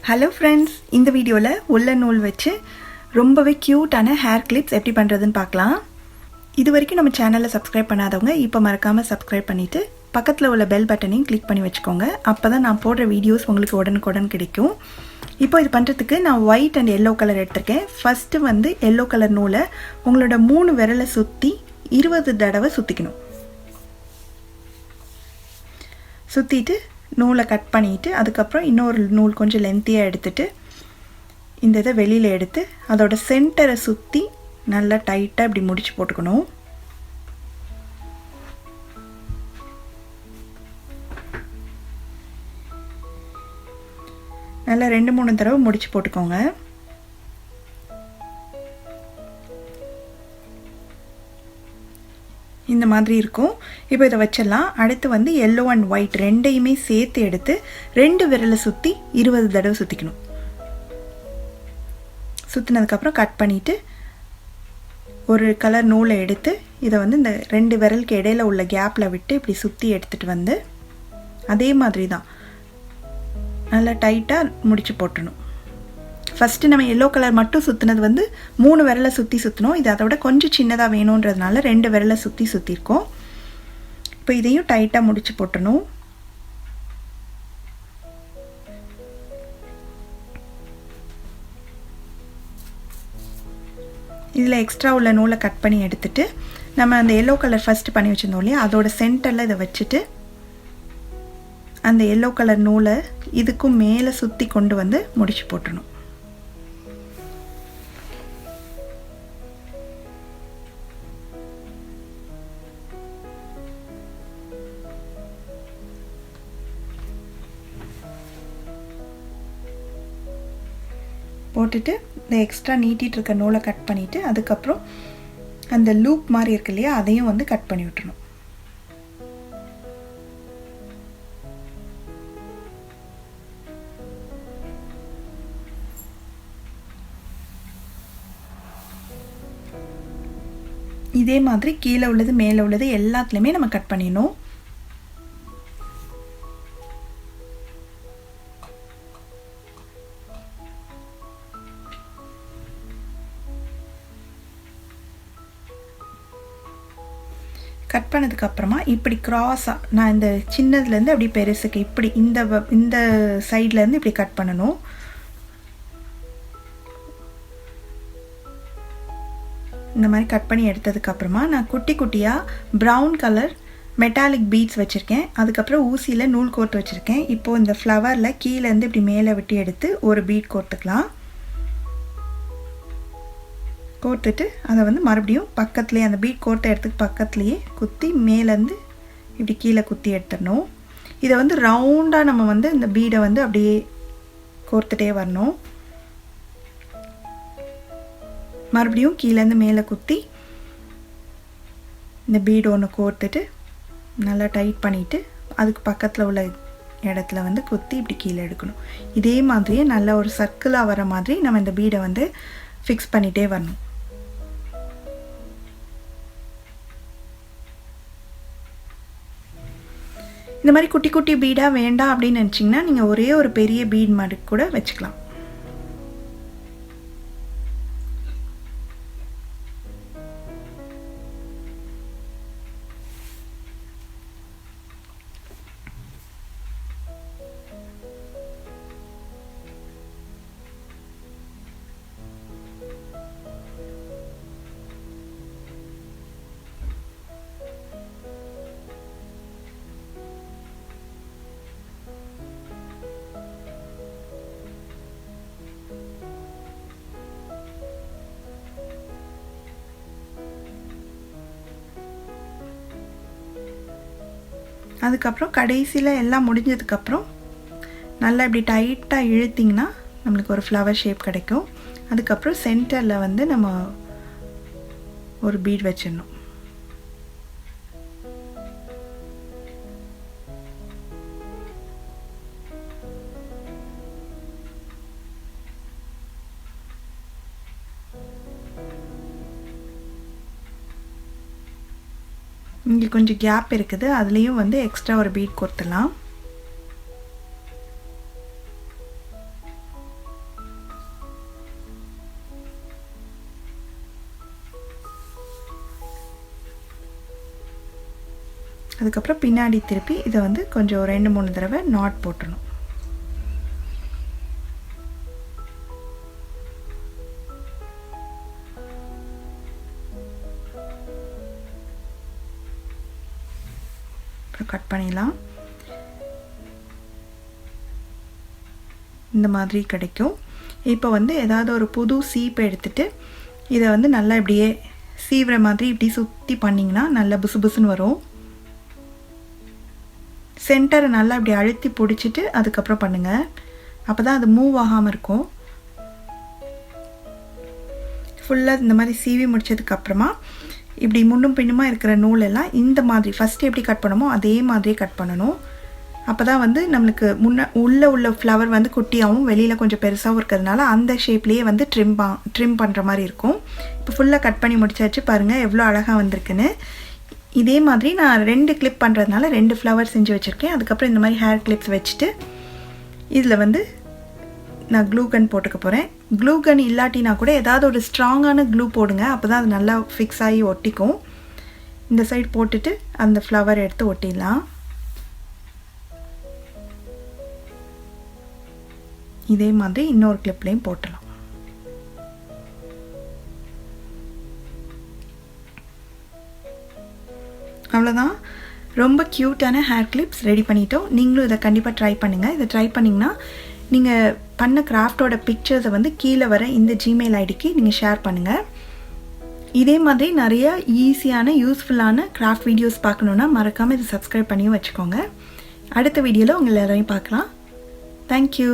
Hello friends, இந்த வீடியோவில் உள்ள நூல் வச்சு ரொம்பவே க்யூட்டான ஹேர் கிளிப்ஸ் எப்படி பண்ணுறதுன்னு பார்க்கலாம். இது வரைக்கும் நம்ம சேனலில் சப்ஸ்கிரைப் பண்ணாதவங்க இப்போ மறக்காமல் சப்ஸ்கிரைப் பண்ணிவிட்டு பக்கத்தில் உள்ள பெல் பட்டனையும் கிளிக் பண்ணி வச்சுக்கோங்க. அப்போ தான் நான் போடுற வீடியோஸ் உங்களுக்கு உடனுக்குடன் கிடைக்கும். இப்போ இது பண்ணுறதுக்கு நான் ஒயிட் அண்ட் எல்லோ கலர் எடுத்திருக்கேன். ஃபஸ்ட்டு வந்து எல்லோ கலர் நூலை உங்களோட 3 விரலை சுற்றி 20 தடவை சுற்றிக்கணும். சுற்றிட்டு நூலை கட் பண்ணிவிட்டு அதுக்கப்புறம் இன்னொரு நூல் கொஞ்சம் லென்த்தியாக எடுத்துகிட்டு இந்த இதை வெளியில் எடுத்து அதோட சென்டரை சுற்றி நல்லா டைட்டாக இப்படி முடிச்சு போட்டுக்கணும். நல்லா 2-3 தடவை முடிச்சு போட்டுக்கோங்க. இந்த மாதிரி இருக்கும். இப்போ இதை வச்சிடலாம். அடுத்து வந்து எல்லோ அண்ட் ஒயிட் ரெண்டையுமே சேர்த்து எடுத்து 2 விரலை சுற்றி 20 தடவை சுற்றிக்கணும். சுற்றினதுக்கப்புறம் கட் பண்ணிவிட்டு ஒரு கலர் நூலை எடுத்து இதை வந்து இந்த 2 விரலுக்கு இடையில உள்ள கேப்பில் விட்டு இப்படி சுற்றி எடுத்துகிட்டு வந்து அதே மாதிரி தான் நல்லா டைட்டாக முடிச்சு போட்டணும். ஃபஸ்ட்டு நம்ம எல்லோ கலர் மட்டும் சுற்றினது வந்து 3 விரலை சுற்றி சுற்றணும். இது அதை விட கொஞ்சம் சின்னதாக வேணுன்றதுனால 2 விரலை சுற்றிருக்கோம். இப்போ இதையும் டைட்டாக முடிச்சு போட்டணும். இதில் எக்ஸ்ட்ரா உள்ள நூலை கட் பண்ணி எடுத்துட்டு நம்ம அந்த எல்லோ கலர் ஃபஸ்ட்டு பண்ணி வச்சுருந்தோம் இல்லையா, அதோட சென்டரில் இதை வச்சுட்டு அந்த எல்லோ கலர் நூலை இதுக்கும் மேலே சுற்றி கொண்டு வந்து முடிச்சு போட்டணும். போட்டுட்டு இந்த எக்ஸ்ட்ரா நீட்டிகிட்டு இருக்க நூலை கட் பண்ணிவிட்டு அதுக்கப்புறம் அந்த லூப் மாதிரி இருக்கு இல்லையா, அதையும் வந்து கட் பண்ணி விட்டுணும். இதே மாதிரி கீழே உள்ளது மேலே உள்ளது எல்லாத்துலேயுமே நம்ம கட் பண்ணிடணும். கட் பண்ணதுக்கப்புறமா இப்படி க்ராஸாக நான் இந்த சின்னதுலேருந்து அப்படி பெருசுக்கு இப்படி இந்த சைட்லேருந்து இப்படி கட் பண்ணணும். இந்த மாதிரி கட் பண்ணி எடுத்ததுக்கப்புறமா நான் குட்டி குட்டியாக ப்ரௌன் கலர் மெட்டாலிக் பீட்ஸ் வச்சுருக்கேன். அதுக்கப்புறம் ஊசியில் நூல் கோர்த்து வச்சுருக்கேன். இப்போது இந்த ஃப்ளவரில் கீழேருந்து இப்படி மேலே விட்டு எடுத்து ஒரு பீட் கோர்த்துக்கலாம். கோர்த்துட்டு அதை வந்து மறுபடியும் பக்கத்துலேயே அந்த பீட் கோர்த்த இடத்துக்கு பக்கத்துலேயே குத்தி மேலேருந்து இப்படி கீழே குத்தி எடுத்துடணும். இதை வந்து ரவுண்டாக நம்ம வந்து இந்த பீடை வந்து அப்படியே கோர்த்துட்டே வரணும். மறுபடியும் கீழேருந்து மேலே குத்தி இந்த பீடு ஒன்று கோர்த்துட்டு நல்லா டைட் பண்ணிவிட்டு அதுக்கு பக்கத்தில் உள்ள இடத்துல வந்து குத்தி இப்படி கீழே எடுக்கணும். இதே மாதிரியே நல்ல ஒரு சர்க்கிளாக வர மாதிரி நம்ம இந்த பீடை வந்து ஃபிக்ஸ் பண்ணிகிட்டே வரணும். இந்த மாதிரி குட்டி குட்டி பீடாக வேண்டாம் அப்படின்னு நினச்சிங்கன்னா நீங்கள் ஒரே ஒரு பெரிய பீட் மாதிரி கூட வச்சுக்கலாம். அதுக்கப்புறம் கடைசியில் எல்லாம் முடிஞ்சதுக்கப்புறம் நல்லா இப்படி டைட்டாக இழுத்திங்கன்னா நம்மளுக்கு ஒரு ஃப்ளவர் ஷேப் கிடைக்கும். அதுக்கப்புறம் சென்டரில் வந்து நம்ம ஒரு பீட் வச்சிடணும். இங்கே கொஞ்சம் கேப் இருக்குது, அதுலேயும் வந்து எக்ஸ்ட்ரா ஒரு பீட் கொடுத்துடலாம். அதுக்கப்புறம் பின்னாடி திருப்பி இதை வந்து கொஞ்சம் 2-3 தடவை நாட் போட்டுடணும். அப்புறம் கட் பண்ணிடலாம். இந்த மாதிரி கிடைக்கும். இப்போ வந்து ஏதாவது ஒரு புது சீப்பை எடுத்துகிட்டு இதை வந்து நல்லா இப்படியே சீவுற மாதிரி இப்படி சுற்றி பண்ணிங்கன்னா நல்லா புசு புசுன்னு வரும். சென்டரை நல்லா இப்படி அழுத்தி பிடிச்சிட்டு அதுக்கப்புறம் பண்ணுங்கள். அப்போ தான் அது மூவ் ஆகாமல் இருக்கும். ஃபுல்லாக இந்த மாதிரி சீவி முடித்ததுக்கப்புறமா இப்படி முன்னும் பின்னுமா இருக்கிற நூலெல்லாம் இந்த மாதிரி ஃபஸ்ட்டு எப்படி கட் பண்ணமோ அதே மாதிரியே கட் பண்ணணும். அப்போ தான் வந்து நம்மளுக்கு உள்ள ஃப்ளவர் வந்து குட்டியாகவும் வெளியில் கொஞ்சம் பெருசாகவும் இருக்கிறதுனால அந்த ஷேப்லேயே வந்து ட்ரிம் பண்ணுற மாதிரி இருக்கும். இப்போ ஃபுல்லாக கட் பண்ணி முடிச்சாச்சு. பாருங்கள் எவ்வளோ அழகாக வந்திருக்குன்னு. இதே மாதிரி நான் 2 கிளிப் பண்ணுறதுனால 2 ஃப்ளவர் செஞ்சு வச்சுருக்கேன். அதுக்கப்புறம் இந்த மாதிரி ஹேர் கிளிப்ஸ் வச்சுட்டு இதில் வந்து நான் க்ளூ கன் போட்டுக்க போகிறேன். க்ளூ கன் இல்லாட்டினா கூட ஏதாவது ஒரு ஸ்ட்ராங்கான க்ளூ போடுங்க. அப்போ தான் அது நல்லா ஃபிக்ஸ் ஆகி ஒட்டிக்கும். இந்த சைடு போட்டுட்டு அந்த ஃப்ளவர் எடுத்து ஒட்டிடலாம். இதே மாதிரி இன்னொரு கிளிப்லையும் போட்டலாம். அவ்வளோதான். ரொம்ப க்யூட்டான ஹேர் கிளிப்ஸ் ரெடி பண்ணிட்டோம். நீங்களும் இதை கண்டிப்பாக ட்ரை பண்ணுங்கள். இதை ட்ரை பண்ணிங்கன்னா நீங்கள் பண்ண கிராஃப்டோட பிக்சர்ஸை வந்து கீழே வர இந்த ஜிமெயில் ஐடிக்கு நீங்கள் ஷேர் பண்ணுங்கள். இதே மாதிரி நிறைய ஈஸியான யூஸ்ஃபுல்லான கிராஃப்ட் வீடியோஸ் பார்க்கணுன்னா மறக்காமல் இதை சப்ஸ்கிரைப் பண்ணியும் வச்சுக்கோங்க. அடுத்த வீடியோவில் உங்கள் எல்லாரையும் பார்க்கலாம். தேங்க்யூ.